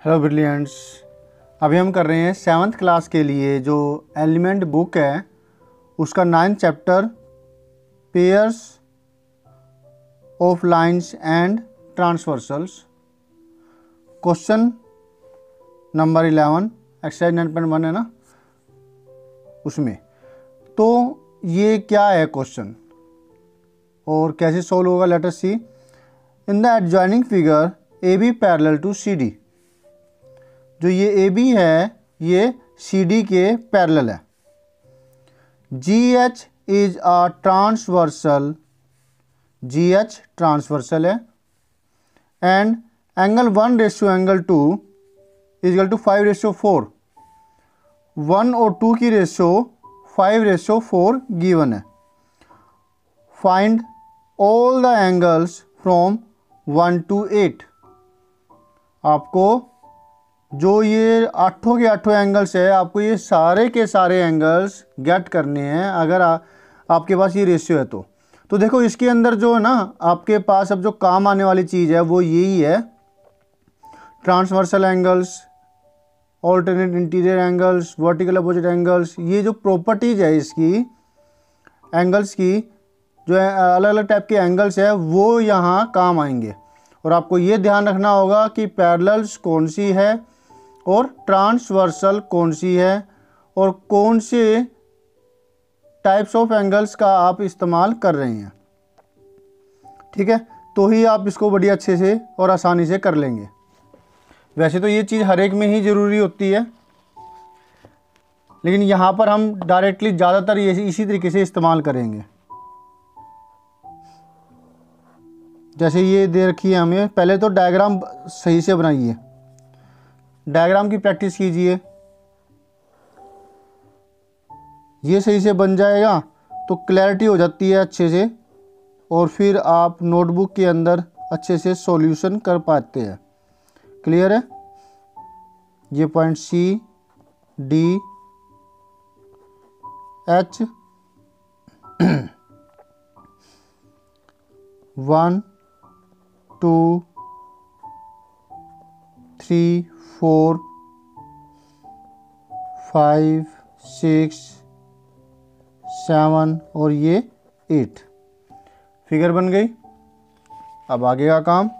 Hello brilliants. अभी हम कर रहे हैं 7th क्लास के लिए जो एलिमेंट बुक है उसका 9th chapter pairs of lines and transversals. Question number 11 exercise 9.1 है ना, उसमें तो ये क्या है क्वेश्चन और कैसे सोल्व होगा। Let us see. In the adjoining figure A B parallel to C D. जो ये ए बी है ये सी डी के पैरेलल है। G H is a transversal, G H transversal है and angle 1 angle 2 equal to 5/4। 1 और 2 की ratio 5/4 given है। Find all the angles from 1 to 8। आपको जो ये आठों के आठों एंगल्स है, आपको ये सारे के सारे एंगल्स गेट करने हैं अगर आपके पास ये रेशियो है तो देखो इसके अंदर जो है ना, आपके पास अब जो काम आने वाली चीज़ है वो यही है, transversal angles, alternate interior angles, vertical opposite angles. ये जो प्रॉपर्टीज़ है इसकी एंगल्स की, जो अलग अलग टाइप के एंगल्स है वो यहाँ काम आएंगे। और आपको ये ध्यान रखना होगा कि पैरेलल्स कौन सी है और ट्रांसवर्सल कौन सी है और कौन से टाइप्स ऑफ एंगल्स का आप इस्तेमाल कर रहे हैं। ठीक है, तो ही आप इसको बड़ी अच्छे से और आसानी से कर लेंगे। वैसे तो ये चीज़ हर एक में ही ज़रूरी होती है, लेकिन यहाँ पर हम डायरेक्टली ज़्यादातर ये इसी तरीके से इस्तेमाल करेंगे। जैसे ये दे रखी है हमें, पहले तो डायग्राम सही से बनाइए, डायग्राम की प्रैक्टिस कीजिए। ये सही से बन जाएगा तो क्लैरिटी हो जाती है अच्छे से, और फिर आप नोटबुक के अंदर अच्छे से सॉल्यूशन कर पाते हैं। क्लियर है। ये पॉइंट सी डी एच 1 2 3 4 5 6 7 और ये 8 फिगर बन गई। अब आगे का काम,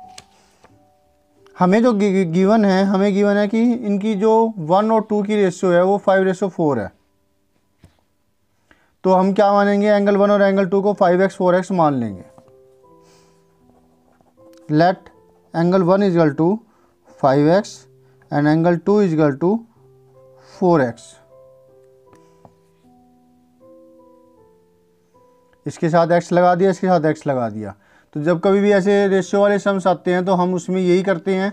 हमें जो गिवन है, हमें गिवन है कि इनकी जो 1 और 2 की रेशियो है वो 5/4 है। तो हम क्या मानेंगे, एंगल 1 और एंगल 2 को 5x 4x मान लेंगे। Let angle 1 equal to 5x and angle 2 equal to 4x। इसके साथ x लगा दिया, इसके साथ x लगा दिया। तो जब कभी भी ऐसे रेशियो वाले सम्स आते हैं तो हम उसमें यही करते हैं,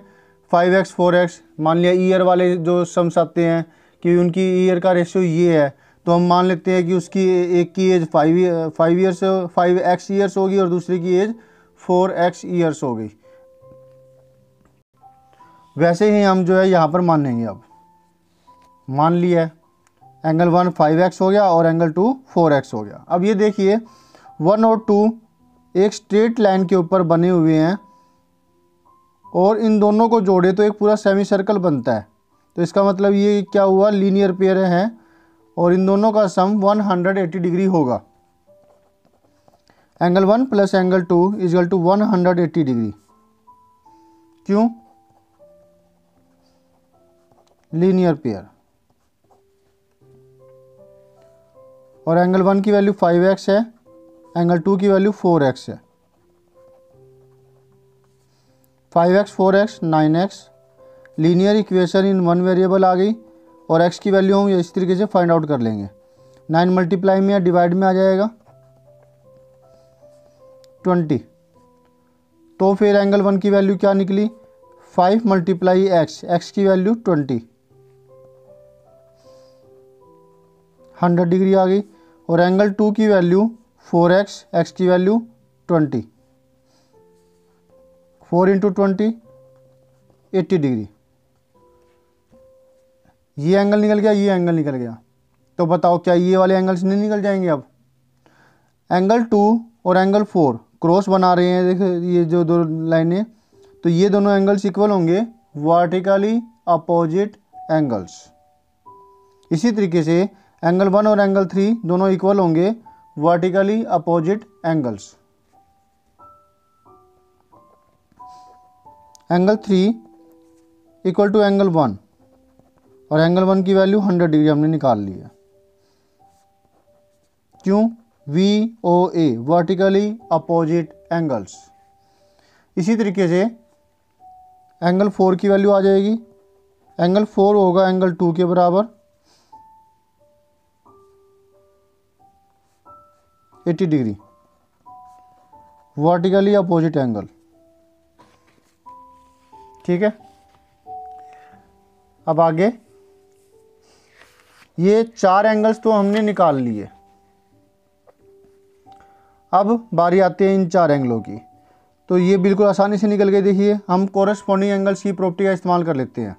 5x 4x। मान लिया ईयर वाले जो सम्स आते हैं कि उनकी ईयर का रेशियो ये है, तो हम मान लेते हैं कि उसकी एक की एज 5x ईयर्स होगी और दूसरे की एज 4x ईयर्स हो गई। वैसे ही हम जो है यहाँ पर मानेंगे। अब मान लिया है एंगल 1 5x हो गया और एंगल 2 4x हो गया। अब ये देखिए 1 और 2 एक स्ट्रेट लाइन के ऊपर बने हुए हैं और इन दोनों को जोड़े तो एक पूरा सेमी सर्कल बनता है। तो इसका मतलब ये क्या हुआ, लीनियर पेयर है और इन दोनों का सम 180 डिग्री होगा। Angle 1 plus angle 2 equal to 180 degree. क्यों, लीनियर पेयर। और एंगल 1 की वैल्यू 5x है, एंगल 2 की वैल्यू 4x है। 5x 4x 9x। Linear equation in one variable आ गई और x की वैल्यू हम इस तरीके से फाइंड आउट कर लेंगे। 9 मल्टीप्लाई में या डिवाइड में आ जाएगा 20। तो फिर एंगल 1 की वैल्यू क्या निकली, 5 मल्टीप्लाई x की वैल्यू 20, 100 डिग्री आ गई। और एंगल 2 की वैल्यू 4x, x की वैल्यू 20, 4 इंटू 20 80 डिग्री। ये एंगल निकल गया, ये एंगल निकल गया। तो बताओ क्या ये वाले एंगल्स नहीं निकल जाएंगे। अब एंगल 2 और एंगल 4 क्रॉस बना रहे हैं, देखो ये जो दो लाइनें, तो ये दोनों एंगल्स इक्वल होंगे वर्टिकली अपोजिट एंगल्स। इसी तरीके से एंगल 1 और एंगल 3 दोनों इक्वल होंगे vertically opposite angles. Angle 3 equal to angle 1 और एंगल 1 की वैल्यू 100 डिग्री हमने निकाल ली है। क्यों? VOA vertically opposite angles. इसी तरीके से एंगल 4 की वैल्यू आ जाएगी। एंगल 4 होगा एंगल 2 के बराबर 80 डिग्री वर्टिकली अपोजिट एंगल। ठीक है, अब आगे ये 4 एंगल्स तो हमने निकाल लिए। अब बारी आती है इन 4 एंगलों की। तो ये बिल्कुल आसानी से निकल गए। देखिए, हम कोरस्पॉन्डिंग एंगल्स की प्रॉपर्टी का इस्तेमाल कर लेते हैं।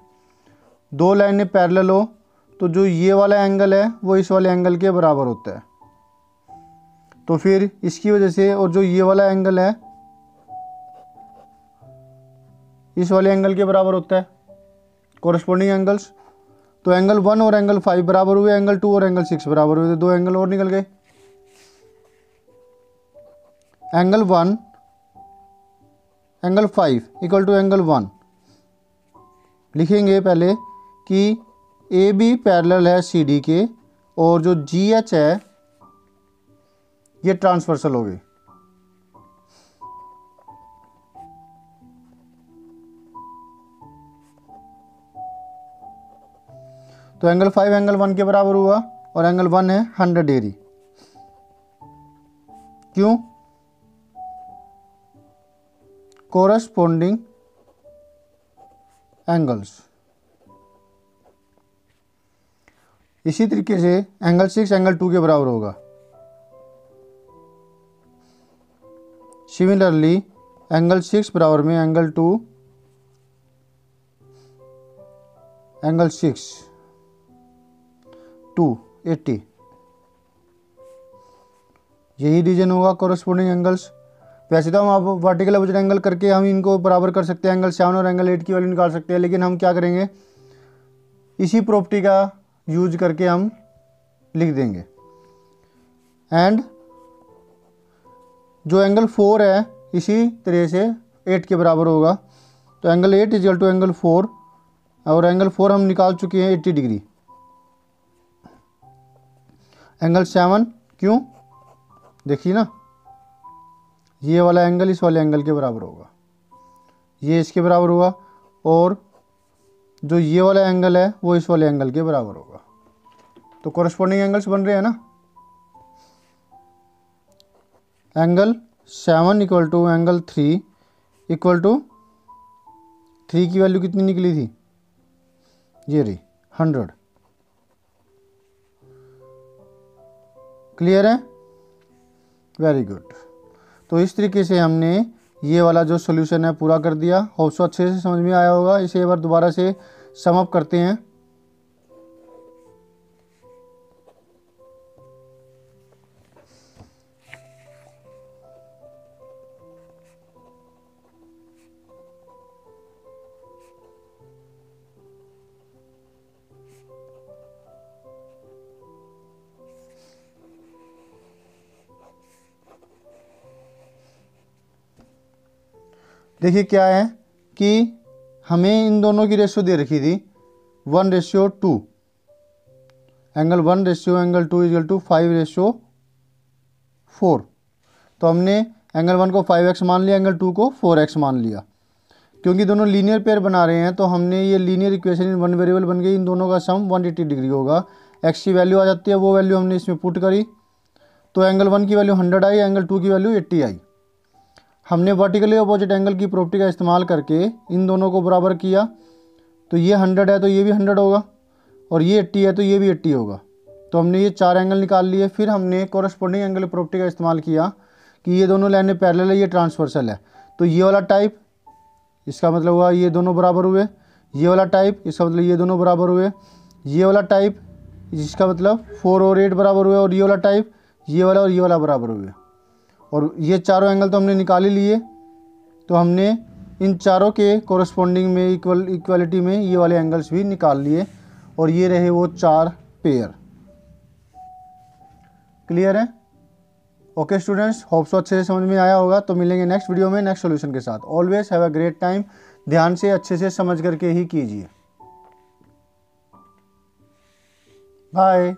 दो लाइनें पैरेलल हो तो जो ये वाला एंगल है वो इस वाले एंगल के बराबर होता है। तो फिर इसकी वजह से, और जो ये वाला एंगल है इस वाले एंगल के बराबर होता है कोरस्पॉन्डिंग एंगल्स। तो एंगल 1 और एंगल 5 बराबर हुए, एंगल 2 और एंगल 6 बराबर हुए, तो 2 एंगल और निकल गए। Angle 1 angle 5 equal to angle 1 लिखेंगे पहले कि AB पैरेलल है CD के और जो GH है ये ट्रांसवर्सल हो गई। तो एंगल 5 एंगल 1 के बराबर हुआ और एंगल 1 है 100 डिग्री। क्यों? Corresponding angles. इसी तरीके से एंगल 6 एंगल 2 के बराबर होगा। सिमिलरली एंगल 6 बराबर में एंगल 2 एंगल 6 280, यही रीजन होगा कोरस्पॉन्डिंग एंगल्स। वैसे तो हम आप वर्टिकल अपोजिट एंगल करके हम इनको बराबर कर सकते हैं, एंगल 7 और एंगल 8 की वैल्यू निकाल सकते हैं, लेकिन हम क्या करेंगे, इसी प्रॉपर्टी का यूज करके हम लिख देंगे। एंड जो एंगल 4 है इसी तरह से 8 के बराबर होगा। तो एंगल 8 इक्वल टू एंगल 4 और एंगल 4 हम निकाल चुके हैं 80 डिग्री। एंगल 7 क्यों? देखिए ना, ये वाला एंगल इस वाले एंगल के बराबर होगा, ये इसके बराबर हुआ, और जो ये वाला एंगल है वो इस वाले एंगल के बराबर होगा। तो कोरस्पॉन्डिंग एंगल्स बन रहे हैं ना। Angle 7 equal to angle 3 equal to 3 की वैल्यू कितनी निकली थी, ये रही 100। क्लियर है? Very good. तो इस तरीके से हमने ये वाला जो सॉल्यूशन है पूरा कर दिया। होप सो अच्छे से समझ में आया होगा। इसे एक बार दोबारा से सम अप करते हैं। देखिए क्या है कि हमें इन दोनों की रेशियो दे रखी थी 1:2। Angle 1:, angle 2 equal to 5:4। तो हमने एंगल 1 को 5x मान लिया, एंगल 2 को 4x मान लिया। क्योंकि दोनों लीनियर पेयर बना रहे हैं तो हमने ये linear equation in one variable बन गई। इन दोनों का सम 180 डिग्री होगा। x की वैल्यू आ जाती है, वो वैल्यू हमने इसमें पुट करी। तो एंगल 1 की वैल्यू 100 आई, एंगल 2 की वैल्यू 80 आई। हमने वर्टिकली अपोजिट एंगल की प्रॉपर्टी का इस्तेमाल करके इन दोनों को बराबर किया। तो ये 100 है तो ये भी 100 होगा, और ये 80 है तो ये भी 80 होगा। तो हमने ये 4 एंगल निकाल लिए। फिर हमने कोरस्पॉन्डिंग एंगल प्रॉपर्टी का इस्तेमाल किया कि ये दोनों लाइनें पैरेलल है, ये ट्रांसवर्सल है। तो ये वाला टाइप, इसका मतलब हुआ ये दोनों बराबर हुए। ये वाला टाइप, इसका मतलब ये दोनों बराबर हुए। ये वाला टाइप, जिसका मतलब 4 और 8 बराबर हुए। और ये वाला टाइप, ये वाला और ये वाला बराबर हुए। और ये चारों एंगल तो हमने निकाल ही लिए। तो हमने इन चारों के कोरस्पॉन्डिंग में इक्वालिटी में ये वाले एंगल्स भी निकाल लिए और ये रहे वो 4 पेयर। क्लियर है? ओके स्टूडेंट्स, होप सो अच्छे से समझ में आया होगा। तो मिलेंगे नेक्स्ट वीडियो में नेक्स्ट सॉल्यूशन के साथ। Always have a great time. ध्यान से अच्छे से समझ करके ही कीजिए। बाय।